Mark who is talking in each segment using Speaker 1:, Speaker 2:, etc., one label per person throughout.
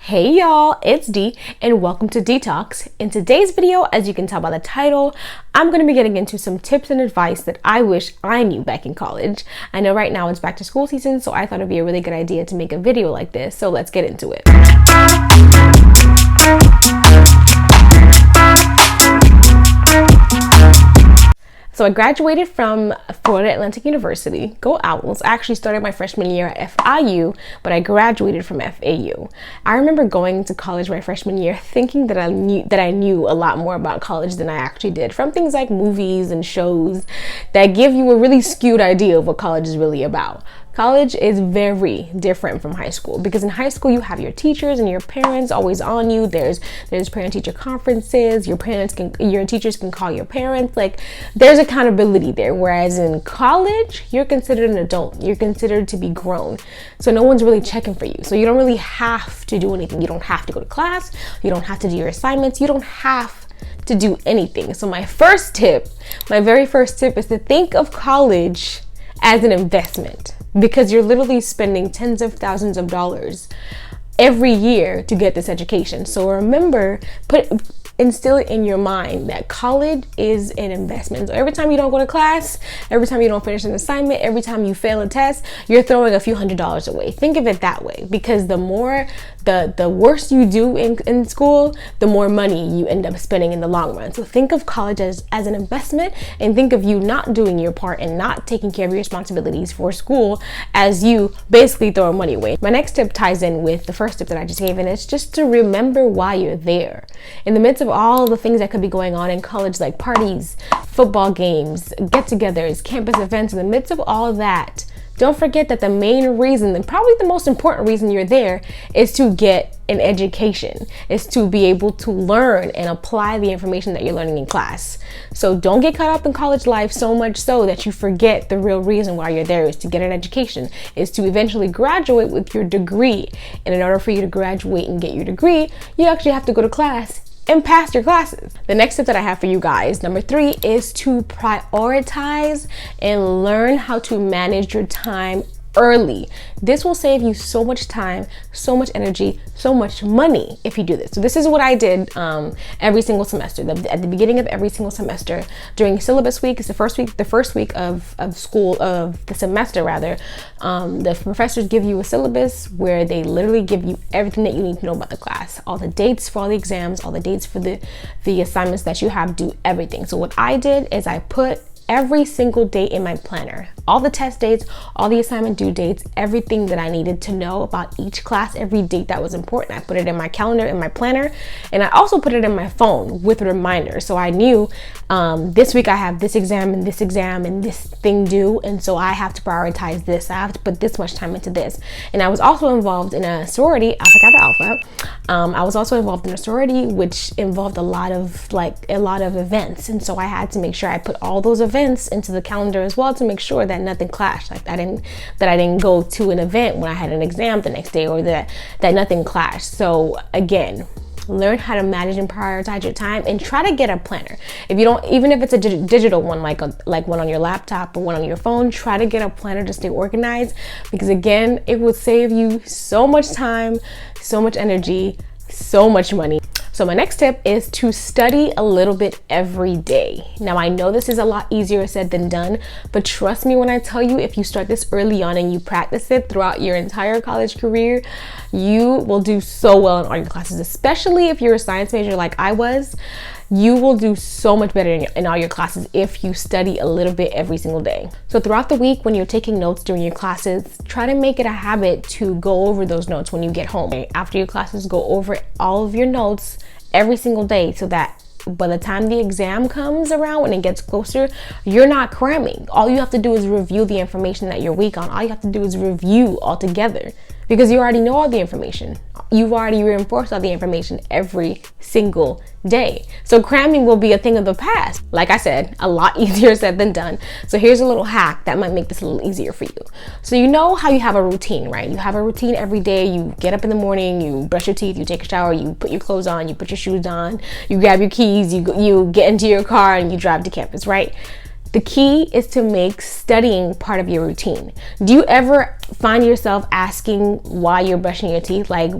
Speaker 1: Hey y'all, it's D and welcome to Detox. In today's video, as you can tell by the title, I'm going to be getting into some tips and advice that I wish I knew back in college. I know right now it's back to school season, so I thought it'd be a really good idea to make a video like this. So let's get into it. So I graduated from Florida Atlantic University, go Owls. I actually started my freshman year at FIU, but I graduated from FAU. I remember going to college my freshman year thinking that I knew a lot more about college than I actually did, from things like movies and shows that give you a really skewed idea of what college is really about. College is very different from high school because in high school you have your teachers and your parents always on you. There's parent-teacher conferences. Your teachers can call your parents. Like, there's accountability there. Whereas in college, you're considered an adult. You're considered to be grown. So no one's really checking for you. So you don't really have to do anything. You don't have to go to class. You don't have to do your assignments. You don't have to do anything. So my very first tip is to think of college as an investment, because you're literally spending tens of thousands of dollars every year to get this education. So remember, instill it in your mind that college is an investment. So every time you don't go to class, every time you don't finish an assignment, every time you fail a test, you're throwing a few $100s away. Think of it that way, because the worse you do in school, the more money you end up spending in the long run. So think of college as an investment, and think of you not doing your part and not taking care of your responsibilities for school as you basically throw money away. My next tip ties in with the first tip that I just gave, and it's just to remember why you're there. In the midst of all the things that could be going on in college, like parties, football games, get-togethers, campus events, in the midst of all of that, don't forget that the main reason, and probably the most important reason you're there, is to get an education, is to be able to learn and apply the information that you're learning in class. So don't get caught up in college life so much so that you forget the real reason why you're there is to get an education, is to eventually graduate with your degree. And in order for you to graduate and get your degree, you actually have to go to class and pass your classes. The next tip that I have for you guys, number 3, is to prioritize and learn how to manage your time early. This will save you so much time, so much energy, so much money if you do this. So this is what I did every single semester. At the beginning of every single semester, during syllabus week, it's the first week of school, of the semester rather, the professors give you a syllabus where they literally give you everything that you need to know about the class, all the dates for all the exams, all the dates for the assignments that you have due, everything. So what I did is I put every single date in my planner, all the test dates, all the assignment due dates, everything that I needed to know about each class, every date that was important. I put it in my calendar, in my planner, and I also put it in my phone with reminders. So I knew this week I have this exam and this thing due, and so I have to prioritize this. I have to put this much time into this. And I was also involved in a sorority, Alpha Kappa Alpha. I was also involved in a sorority which involved a lot of events, and so I had to make sure I put all those events into the calendar as well to make sure that nothing clashed, like that I didn't go to an event when I had an exam the next day, or that nothing clashed. So again, learn how to manage and prioritize your time, and try to get a planner. If you don't, even if it's a digital one, like one on your laptop or one on your phone, try to get a planner to stay organized, because again, it will save you so much time, so much energy, so much money. So my next tip is to study a little bit every day. Now, I know this is a lot easier said than done, but trust me when I tell you, if you start this early on and you practice it throughout your entire college career, you will do so well in all your classes, especially if you're a science major like I was. You will do so much better in all your classes if you study a little bit every single day. So throughout the week, when you're taking notes during your classes, try to make it a habit to go over those notes when you get home. After your classes, go over all of your notes every single day, so that by the time the exam comes around, when it gets closer, you're not cramming. All you have to do is review the information that you're weak on. All you have to do is review altogether, because you already know all the information. You've already reinforced all the information every single day. So cramming will be a thing of the past. Like I said, a lot easier said than done. So here's a little hack that might make this a little easier for you. So you know how you have a routine, right? You have a routine every day. You get up in the morning, you brush your teeth, you take a shower, you put your clothes on, you put your shoes on, you grab your keys, you get into your car and you drive to campus, right? The key is to make studying part of your routine. Do you ever find yourself asking why you're brushing your teeth? Like,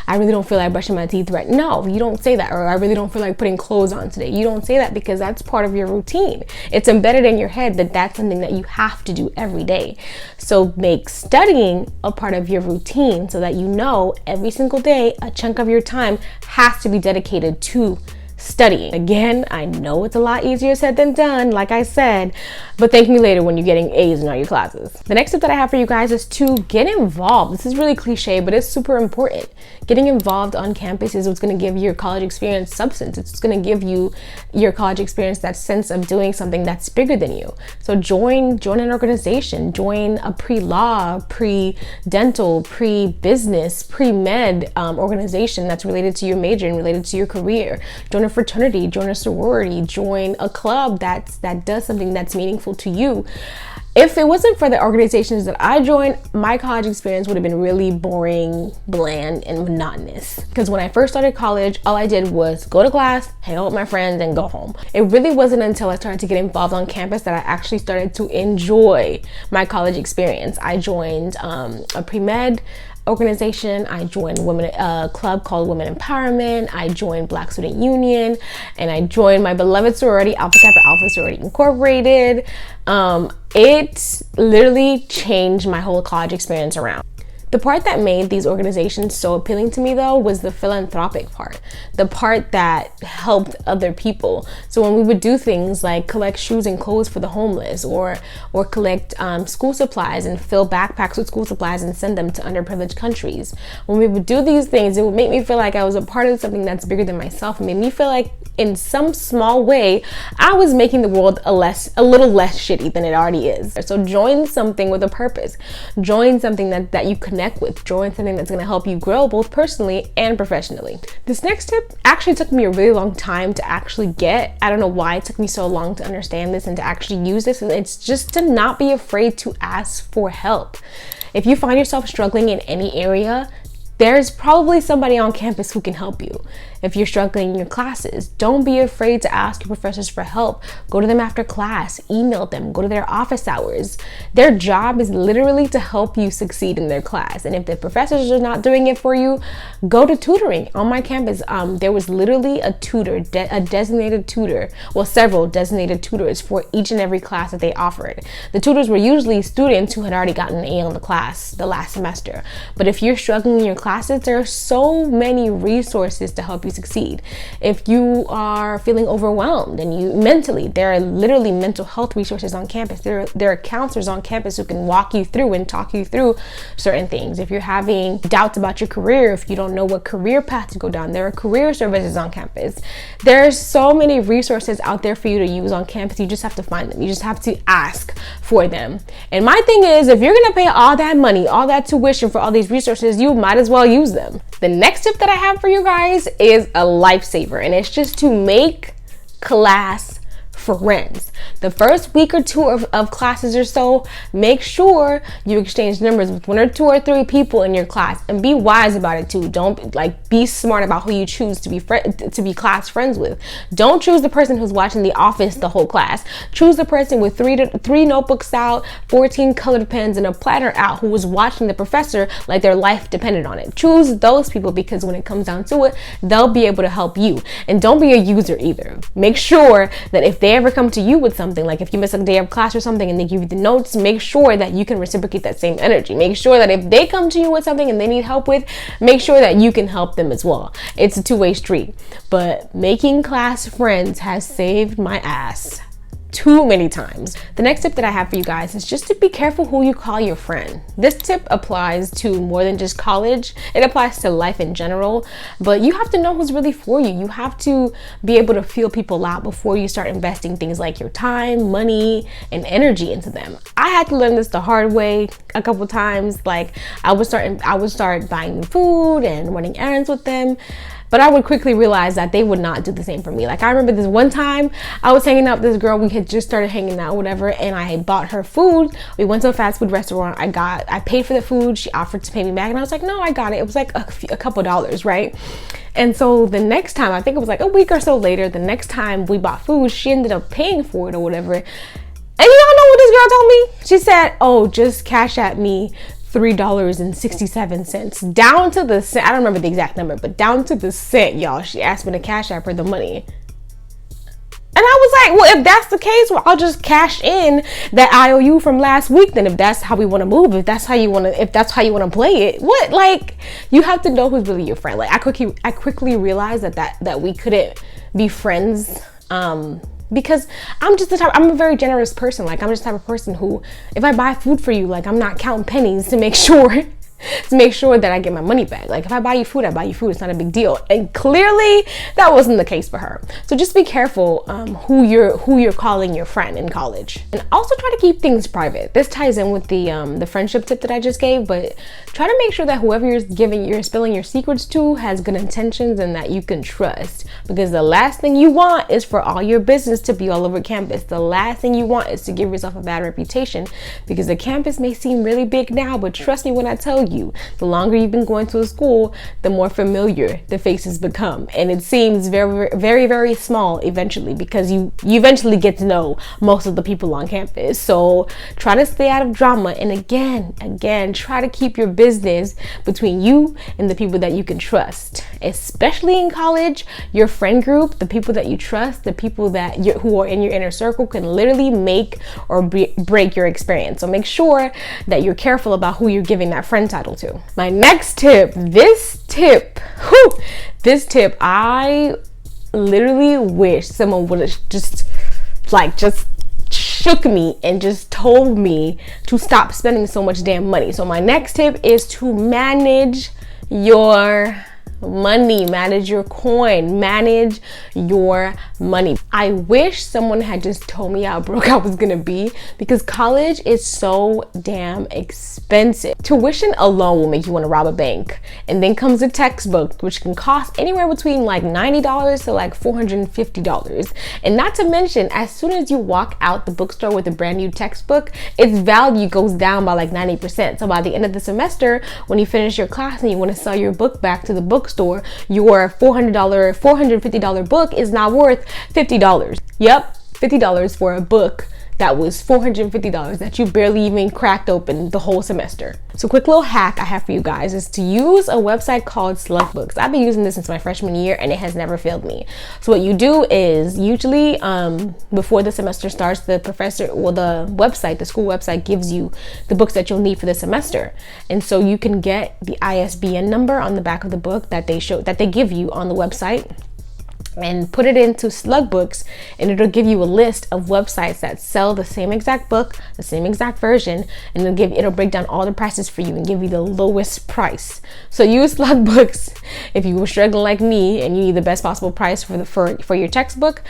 Speaker 1: I really don't feel like brushing my teeth right now. No, you don't say that. Or I really don't feel like putting clothes on today. You don't say that because that's part of your routine. It's embedded in your head that that's something that you have to do every day. So make studying a part of your routine so that you know every single day a chunk of your time has to be dedicated to studying. Again, I know it's a lot easier said than done, like I said, but thank me later when you're getting A's in all your classes. The next tip that I have for you guys is to get involved. This is really cliche, but it's super important. Getting involved on campus is what's going to give your college experience substance. It's going to give you your college experience that sense of doing something that's bigger than you. So join an organization, join a pre-law, pre-dental, pre-business, pre-med organization that's related to your major and related to your career. Join a fraternity, join a sorority, join a club that does something that's meaningful to you. If it wasn't for the organizations that I joined, my college experience would have been really boring, bland, and monotonous. Because when I first started college, all I did was go to class, hang out with my friends, and go home. It really wasn't until I started to get involved on campus that I actually started to enjoy my college experience. I joined a pre-med organization. I joined a club called Women Empowerment. I joined Black Student Union, and I joined my beloved sorority, Alpha Kappa Alpha Sorority Incorporated. It literally changed my whole college experience around. The part that made these organizations so appealing to me, though, was the philanthropic part, the part that helped other people. So when we would do things like collect shoes and clothes for the homeless, or collect school supplies and fill backpacks with school supplies and send them to underprivileged countries, when we would do these things, it would make me feel like I was a part of something that's bigger than myself. It made me feel like in some small way, I was making the world a little less shitty than it already is. So join something with a purpose. Join something that you connect with. Join something that's going to help you grow both personally and professionally. This next tip actually took me a really long time to actually get. I don't know why it took me so long to understand this and to actually use this. And it's just to not be afraid to ask for help. If you find yourself struggling in any area, there's probably somebody on campus who can help you. If you're struggling in your classes, don't be afraid to ask your professors for help. Go to them after class, email them, go to their office hours. Their job is literally to help you succeed in their class. And if the professors are not doing it for you, go to tutoring. On my campus, there was literally a tutor, a designated tutor, well, several designated tutors for each and every class that they offered. The tutors were usually students who had already gotten an A on the class the last semester. But if you're struggling in your classes, there are so many resources to help you succeed. If you are feeling overwhelmed and you mentally, there are literally mental health resources on campus. There are counselors on campus who can walk you through and talk you through certain things. If you're having doubts about your career, if you don't know what career path to go down, there are career services on campus. There's so many resources out there for you to use on campus. You just have to find them. You just have to ask for them. And my thing is, if you're gonna pay all that money, all that tuition for all these resources, you might as well use them. The next tip that I have for you guys is a lifesaver, and it's just to make class friends. The first week or two of classes or so, make sure you exchange numbers with 1 or 2 or 3 people in your class, and be wise about it too. Don't be smart about who you choose to be class friends with. Don't choose the person who's watching The Office the whole class. Choose the person with three notebooks out, 14 colored pens, and a planner out, who was watching the professor like their life depended on it. Choose those people, because when it comes down to it, they'll be able to help you. And don't be a user either. Make sure that if they ever come to you with something, like if you miss a day of class or something and they give you the notes, make sure that you can reciprocate that same energy. Make sure that if they come to you with something and they need help with, make sure that you can help them as well. It's a two-way street. But making class friends has saved my ass too many times. The next tip that I have for you guys is just to be careful who you call your friend. This tip applies to more than just college. It applies to life in general, but you have to know who's really for you. You have to be able to feel people out before you start investing things like your time, money, and energy into them. I had to learn this the hard way a couple times. Like I would start buying them food and running errands with them, but I would quickly realize that they would not do the same for me. Like I remember this one time I was hanging out with this girl. We had just started hanging out, whatever, and I had bought her food. We went to a fast food restaurant. I paid for the food. She offered to pay me back, and I was like, no, I got it. It was like a couple dollars, right? And so the next time, I think it was like a week or so later, the next time we bought food, she ended up paying for it or whatever. And you all know what this girl told me? She said, oh, just cash at me $3.67 down to the cent. I don't remember the exact number, but down to the cent, y'all. She asked me to cash app her the money. And I was like, well, if that's the case, well, I'll just cash in that IOU from last week. Then if that's how we want to move, if that's how you want to play it, what, like, you have to know who's really your friend. Like, I quickly realized that we couldn't be friends, because I'm a very generous person. Like, I'm just the type of person who, if I buy food for you, like, I'm not counting pennies to make sure that I get my money back. Like, if I buy you food, I buy you food. It's not a big deal. And clearly that wasn't the case for her. So just be careful who you're calling your friend in college. And also try to keep things private. This ties in with the friendship tip that I just gave, but try to make sure that whoever you're spilling your secrets to has good intentions and that you can trust. Because the last thing you want is for all your business to be all over campus. The last thing you want is to give yourself a bad reputation, because the campus may seem really big now, but trust me when I tell you, the longer you've been going to a school, the more familiar the faces become, and it seems very, very, very small eventually, because you eventually get to know most of the people on campus. So try to stay out of drama, and again, try to keep your business between you and the people that you can trust, especially in college. Your friend group, the people that you trust, the people who are in your inner circle, can literally make or break your experience. So make sure that you're careful about who you're giving that friend title to. My next tip, this tip, I literally wish someone would have just shook me and just told me to stop spending so much damn money. So my next tip is to manage your money, manage your coin, manage your money. I wish someone had just told me how broke I was gonna be, because college is so damn expensive. Tuition alone will make you want to rob a bank, and then comes a textbook, which can cost anywhere between like $90 to like $450. And not to mention, as soon as you walk out the bookstore with a brand new textbook, its value goes down by like 90%. So by the end of the semester, when you finish your class and you want to sell your book back to the bookstore, your $450 book is now worth $50. Yep, $50 for a book that was $450 that you barely even cracked open the whole semester. So quick little hack I have for you guys is to use a website called Slugbooks. I've been using this since my freshman year and it has never failed me. So what you do is usually before the semester starts, the school website gives you the books that you'll need for the semester. And so you can get the ISBN number on the back of the book that they give you on the website, and put it into Slugbooks, and it'll give you a list of websites that sell the same exact book, the same exact version, and it'll break down all the prices for you and give you the lowest price. So use Slugbooks if you were struggling like me and you need the best possible price for your textbook.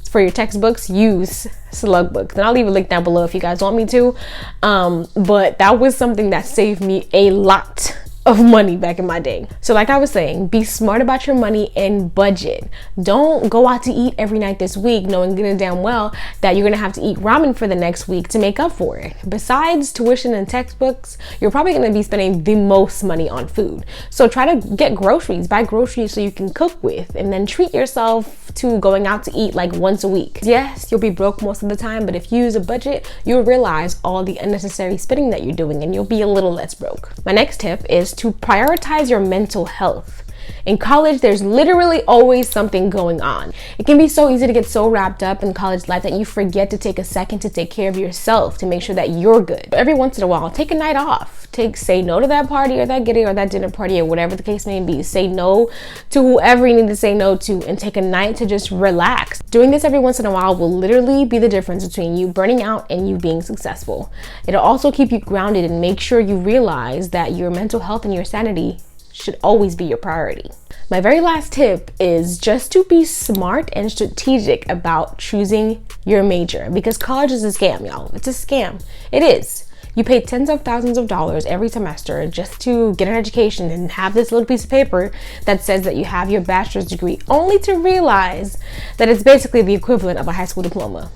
Speaker 1: For your textbooks, use Slugbooks, and I'll leave a link down below if you guys want me to. But that was something that saved me a lot of money back in my day. So like I was saying, be smart about your money and budget. Don't go out to eat every night this week knowing good and damn well that you're gonna have to eat ramen for the next week to make up for it. Besides tuition and textbooks, you're probably gonna be spending the most money on food. So try to get groceries, buy groceries so you can cook with, and then treat yourself to going out to eat like once a week. Yes, you'll be broke most of the time, but if you use a budget, you'll realize all the unnecessary spending that you're doing and you'll be a little less broke. My next tip is to prioritize your mental health. In college, there's literally always something going on. It can be so easy to get so wrapped up in college life that you forget to take a second to take care of yourself, to make sure that you're good. Every once in a while, take a night off. Say no to that party or that getting or that dinner party or whatever the case may be. Say no to whoever you need to say no to, and take a night to just relax. Doing this every once in a while will literally be the difference between you burning out and you being successful. It'll also keep you grounded and make sure you realize that your mental health and your sanity should always be your priority. My very last tip is just to be smart and strategic about choosing your major, because college is a scam, y'all. It's a scam. It is. You pay tens of thousands of dollars every semester just to get an education and have this little piece of paper that says that you have your bachelor's degree, only to realize that it's basically the equivalent of a high school diploma.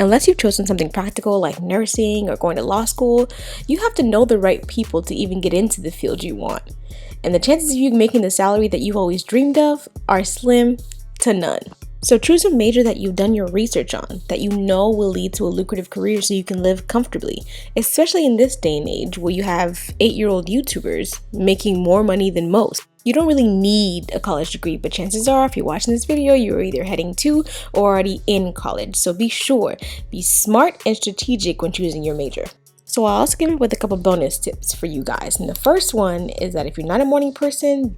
Speaker 1: Unless you've chosen something practical like nursing or going to law school, you have to know the right people to even get into the field you want. And the chances of you making the salary that you've always dreamed of are slim to none. So choose a major that you've done your research on, that you know will lead to a lucrative career so you can live comfortably, especially in this day and age where you have 8-year-old YouTubers making more money than most. You don't really need a college degree, but chances are if you're watching this video, you're either heading to or already in college. So be smart and strategic when choosing your major. So I'll also give you with a couple bonus tips for you guys. And the first one is that if you're not a morning person,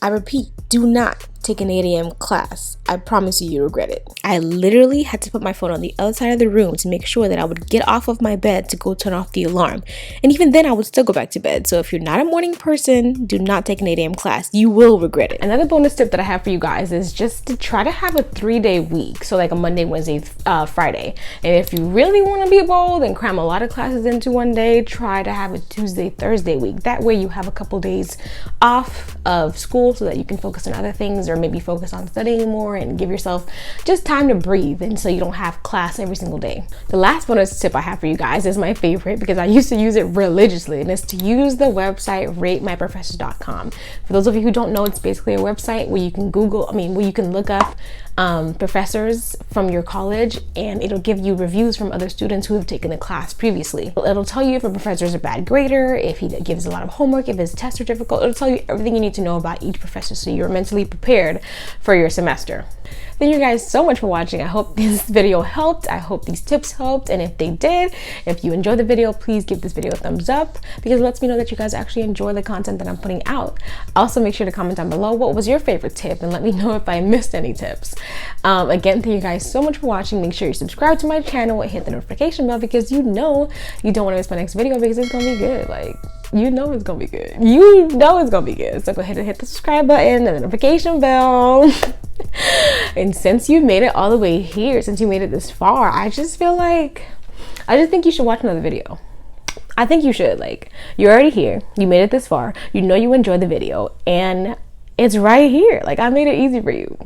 Speaker 1: I repeat, do not take an 8 a.m. class. I promise you, you'll regret it. I literally had to put my phone on the other side of the room to make sure that I would get off of my bed to go turn off the alarm. And even then, I would still go back to bed. So if you're not a morning person, do not take an 8 a.m. class. You will regret it. Another bonus tip that I have for you guys is just to try to have a 3-day week. So like a Monday, Wednesday, Friday. And if you really want to be bold and cram a lot of classes into one day, try to have a Tuesday, Thursday week. That way you have a couple days off of school so that you can focus on other things, or maybe focus on studying more and give yourself just time to breathe, and so you don't have class every single day. The last bonus tip I have for you guys is my favorite because I used to use it religiously, and it's to use the website ratemyprofessors.com. For those of you who don't know, it's basically a website where you can where you can look up professors from your college, and it'll give you reviews from other students who have taken the class previously. It'll tell you if a professor is a bad grader, if he gives a lot of homework, if his tests are difficult. It'll tell you everything you need to know about each professor so you're mentally prepared for your semester. Thank you guys so much for watching. I hope this video helped. I hope these tips helped, and if they did, if you enjoyed the video, please give this video a thumbs up because it lets me know that you guys actually enjoy the content that I'm putting out. Also, make sure to comment down below what was your favorite tip and let me know if I missed any tips. Again, thank you guys so much for watching. Make sure you subscribe to my channel and hit the notification bell because you know you don't want to miss my next video because it's gonna be good. Like, you know it's gonna be good. You know it's gonna be good. So go ahead and hit the subscribe button and the notification bell. And since you made it all the way here, since you made it this far, I just think you should watch another video. I think you should. Like, you're already here, you made it this far, you know you enjoyed the video, and it's right here. Like, I made it easy for you.